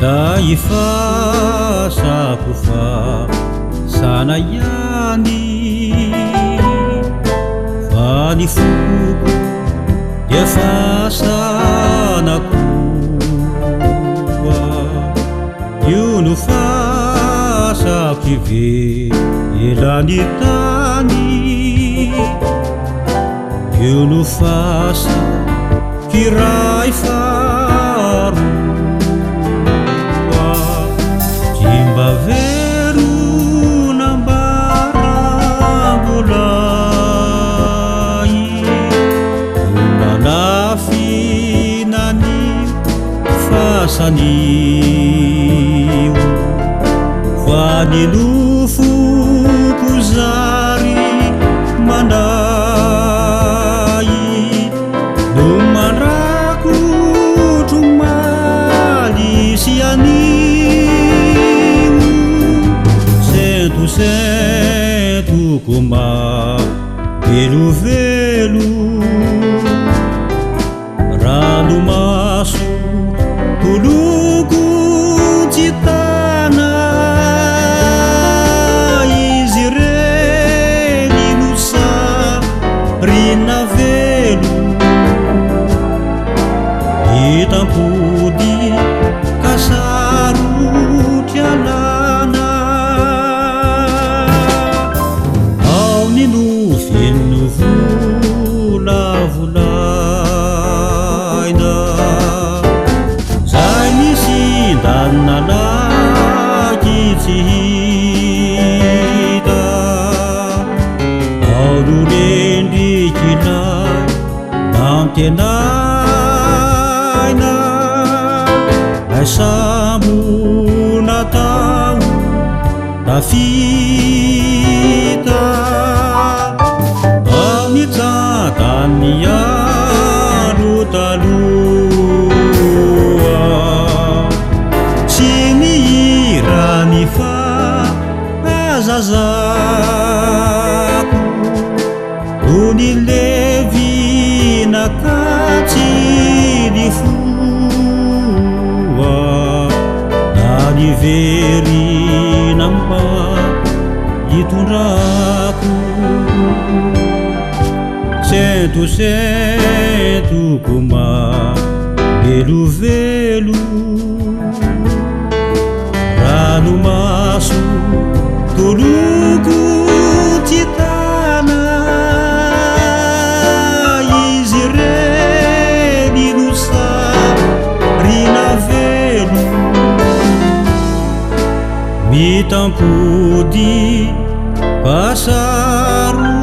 Da ifasako fa sana ihany fa ny foko dia fasanako koa io no fasako ivelany tany io no fasako iray faroa mba verona mbarambolay olalafinany fasanio fa nilofoko zary manday no mandrakotro malisy anio sentosentoko mavelovelo ranomaso koloko tsy tana izy reny no sarina velo hitampody kasarotry alana ao ny nofeno volavolaina zay nisy ndanina laky tsy hita ao no rendrikilay namtenaina lay sambo natao tafita ao ny jantany andro taloha tsy nihirany fa azazako no nilevina katsy ny foa na niverina mba hitondrako sentosentoko mavelovelo ranomaso koloko tsy tana izy reny no sarina velo mitampody pasaro